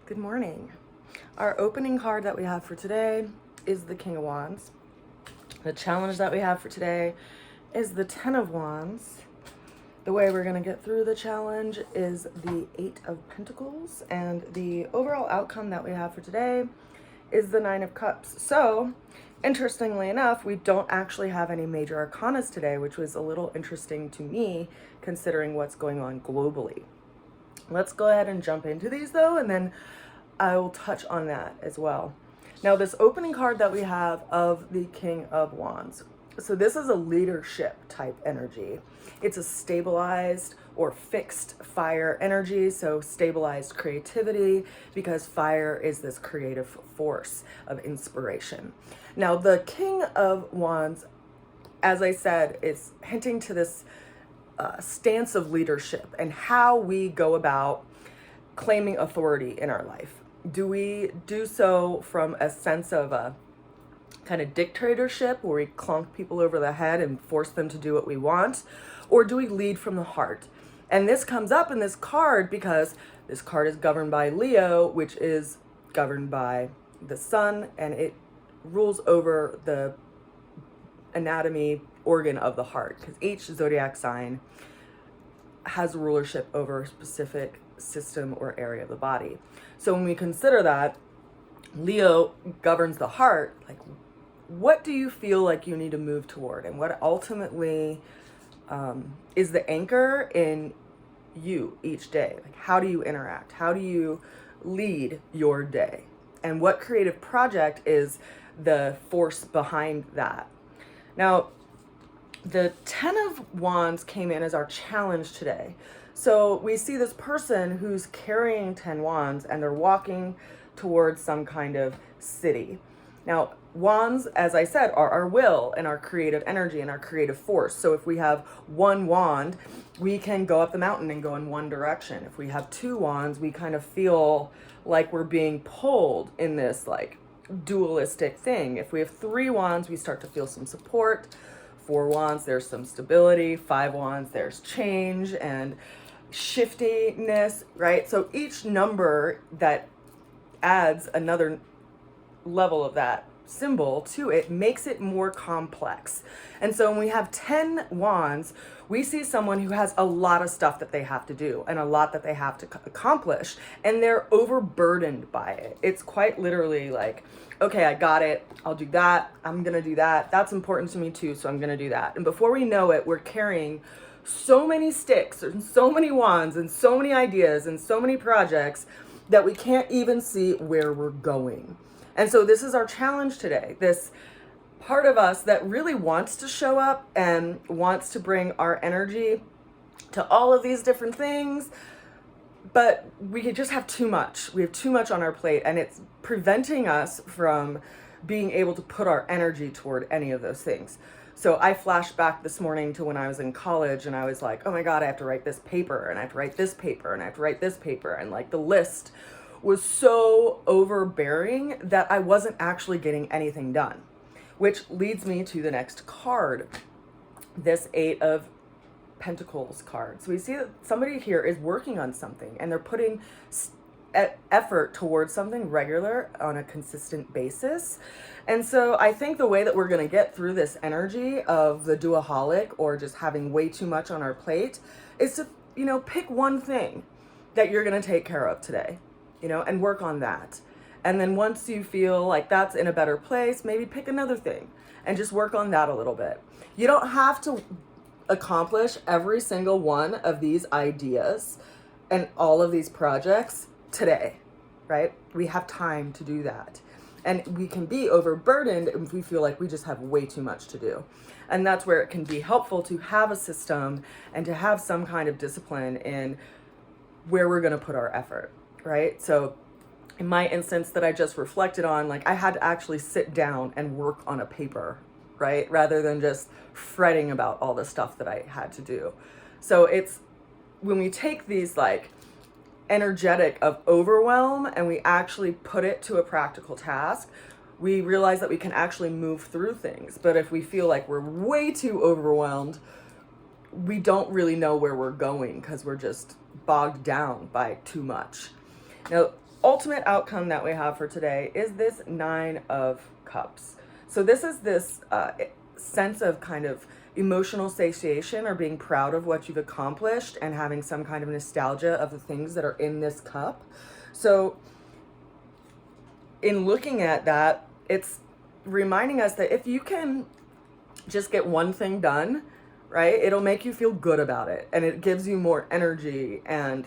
Good morning. Our opening card that we have for today is the King of Wands. The challenge that we have for today is the Ten of Wands. The way we're going to get through the challenge is the Eight of Pentacles, and the overall outcome that we have for today is the Nine of Cups. So, interestingly enough, we don't actually have any major arcanas today, which was a little interesting to me considering what's going on globally. Let's go ahead and jump into these though, and then I will touch on that as well. Now, this opening card that we have of the King of Wands. So this is a leadership type energy. It's a stabilized or fixed fire energy. So stabilized creativity, because fire is this creative force of inspiration. Now, the King of Wands, as I said, is hinting to this stance of leadership and how we go about claiming authority in our life. Do we do so from a sense of a kind of dictatorship where we clunk people over the head and force them to do what we want? Or do we lead from the heart? And this comes up in this card because this card is governed by Leo, which is governed by the sun, and it rules over the anatomy organ of the heart, because each zodiac sign has rulership over a specific system or area of the body. So when we consider that Leo governs the heart, like, what do you feel like you need to move toward, and what ultimately is the anchor in you each day? Like, how do you interact? How do you lead your day? And what creative project is the force behind that? Now, the Ten of Wands came in as our challenge today. So we see this person who's carrying 10 wands and they're walking towards some kind of city. Now, wands, as I said, are our will and our creative energy and our creative force. So if we have one wand, we can go up the mountain and go in one direction. If we have two wands, we kind of feel like we're being pulled in this like dualistic thing. If we have three wands, we start to feel some support. 4 wands, there's some stability. 5 wands, there's change and shiftiness, right? So each number that adds another level of that symbol to it makes it more complex. And so when we have 10 wands, we see someone who has a lot of stuff that they have to do and a lot that they have to accomplish, and they're overburdened by it. It's quite literally like, okay, I got it. I'll do that. I'm going to do that. That's important to me too, so I'm going to do that. And before we know it, we're carrying so many sticks and so many wands and so many ideas and so many projects that we can't even see where we're going. And so this is our challenge today. This part of us that really wants to show up and wants to bring our energy to all of these different things, but we just have too much. We have too much on our plate, and it's preventing us from being able to put our energy toward any of those things. So I flashed back this morning to when I was in college, and I was like, oh my God, I have to write this paper, and I have to write this paper, and I have to write this paper. And like the list was so overbearing that I wasn't actually getting anything done, which leads me to the next card, this Eight of Pentacles card. So we see that somebody here is working on something, and they're putting effort towards something regular on a consistent basis. And so I think the way that we're going to get through this energy of the duoholic, or just having way too much on our plate, is to, pick one thing that you're going to take care of today, and work on that. And then once you feel like that's in a better place, maybe pick another thing and just work on that a little bit. You don't have to accomplish every single one of these ideas and all of these projects today, right? We have time to do that. And we can be overburdened if we feel like we just have way too much to do. And that's where it can be helpful to have a system and to have some kind of discipline in where we're going to put our effort, right? So in my instance that I just reflected on, like, I had to actually sit down and work on a paper, right? Rather than just fretting about all the stuff that I had to do. So it's when we take these like energetic of overwhelm and we actually put it to a practical task, we realize that we can actually move through things. But if we feel like we're way too overwhelmed, we don't really know where we're going because we're just bogged down by too much. Now, ultimate outcome that we have for today is this Nine of Cups. So this is this sense of kind of emotional satiation or being proud of what you've accomplished and having some kind of nostalgia of the things that are in this cup. So in looking at that, it's reminding us that if you can just get one thing done, right, it'll make you feel good about it, and it gives you more energy and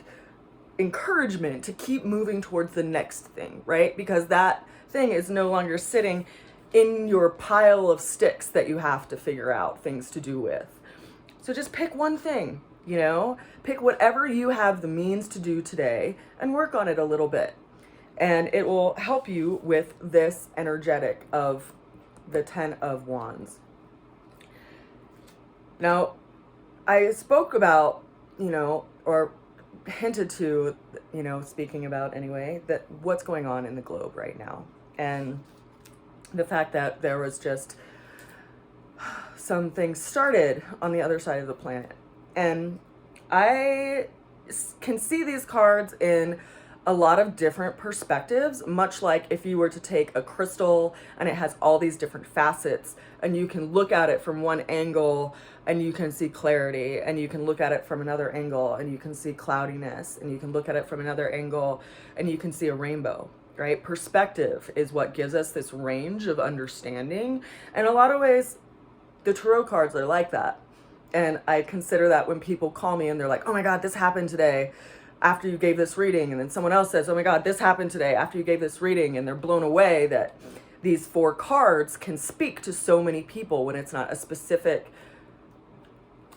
encouragement to keep moving towards the next thing, right? Because that thing is no longer sitting in your pile of sticks that you have to figure out things to do with. So just pick one thing, you know, pick whatever you have the means to do today and work on it a little bit. And it will help you with this energetic of the Ten of Wands. Now, I spoke about, you know, or hinted to, you know, speaking about anyway, that what's going on in the globe right now. And the fact that there was just some things started on the other side of the planet. And I can see these cards in a lot of different perspectives, much like if you were to take a crystal and it has all these different facets, and you can look at it from one angle and you can see clarity, and you can look at it from another angle and you can see cloudiness, and you can look at it from another angle and you can see a rainbow, right? Perspective is what gives us this range of understanding. And in a lot of ways, the tarot cards are like that. And I consider that when people call me and they're like, oh my God, this happened today after you gave this reading. And then someone else says, oh my God, this happened today after you gave this reading. And they're blown away that these 4 cards can speak to so many people when it's not a specific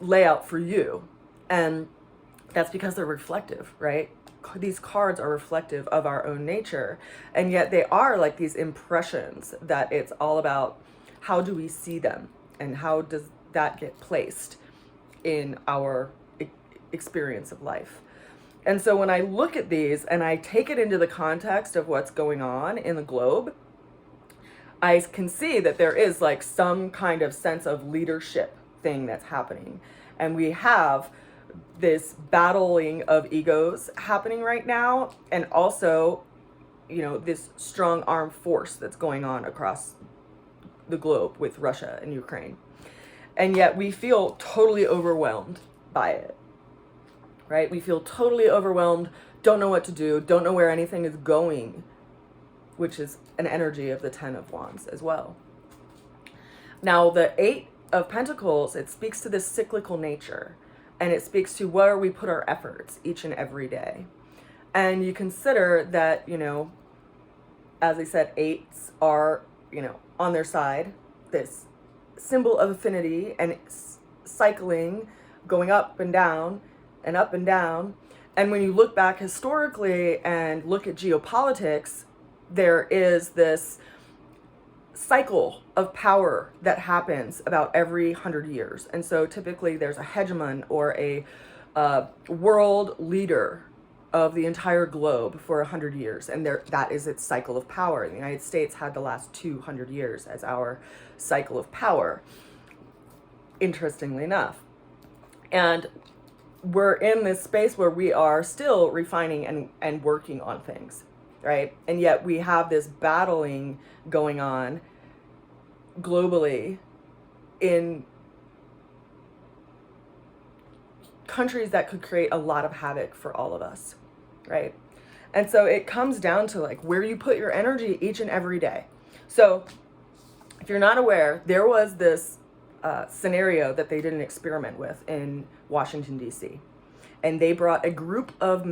layout for you. And that's because they're reflective, right? These cards are reflective of our own nature. And yet they are like these impressions that it's all about how do we see them and how does that get placed in our experience of life. And so when I look at these and I take it into the context of what's going on in the globe, I can see that there is like some kind of sense of leadership thing that's happening. And we have this battling of egos happening right now. And also, you know, this strong armed force that's going on across the globe with Russia and Ukraine. And yet we feel totally overwhelmed by it. Right? We feel totally overwhelmed, don't know what to do, don't know where anything is going, which is an energy of the Ten of Wands as well. Now, the Eight of Pentacles, it speaks to this cyclical nature, and it speaks to where we put our efforts each and every day. And you consider that, you know, as I said, eights are, you know, on their side, this symbol of affinity and cycling, going up and down and up and down. And when you look back historically and look at geopolitics, there is this cycle of power that happens about every 100 years. And so typically there's a hegemon or a world leader of the entire globe for 100 years. And that is its cycle of power. The United States had the last 200 years as our cycle of power, interestingly enough. And we're in this space where we are still refining and working on things, right? And yet we have this battling going on globally in countries that could create a lot of havoc for all of us, right? And so it comes down to like where you put your energy each and every day. So if you're not aware, there was this scenario that they did an experiment with in Washington, D.C. And they brought a group of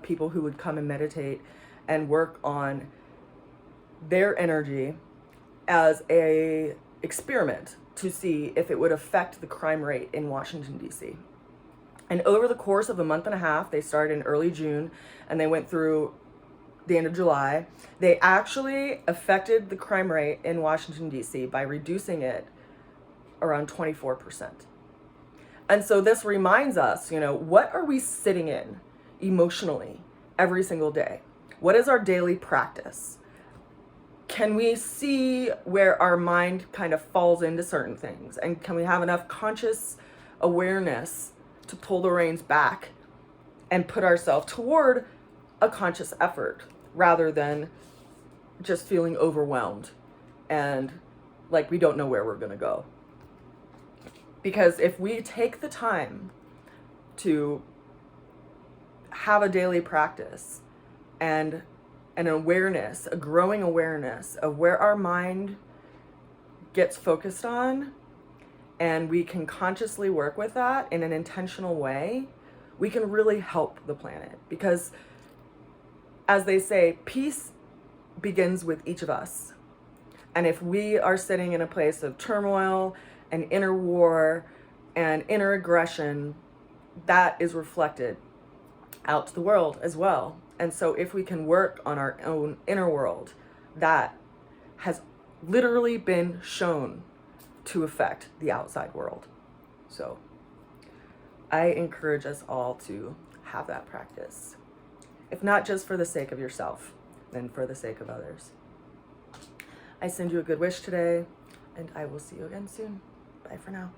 people who would come and meditate and work on their energy as a experiment to see if it would affect the crime rate in Washington, D.C. And over the course of a month and a half, they started in early June and they went through the end of July. They actually affected the crime rate in Washington, D.C. by reducing it around 24%. And so this reminds us, you know, what are we sitting in emotionally every single day? What is our daily practice? Can we see where our mind kind of falls into certain things? And can we have enough conscious awareness to pull the reins back and put ourselves toward a conscious effort rather than just feeling overwhelmed and like we don't know where we're going to go. Because if we take the time to have a daily practice and an awareness, a growing awareness of where our mind gets focused on, and we can consciously work with that in an intentional way, we can really help the planet. Because, as they say, peace begins with each of us. And if we are sitting in a place of turmoil and inner war and inner aggression, that is reflected out to the world as well. And so if we can work on our own inner world, that has literally been shown to affect the outside world. So I encourage us all to have that practice. If not just for the sake of yourself, then for the sake of others. I send you a good wish today, and I will see you again soon. Bye for now.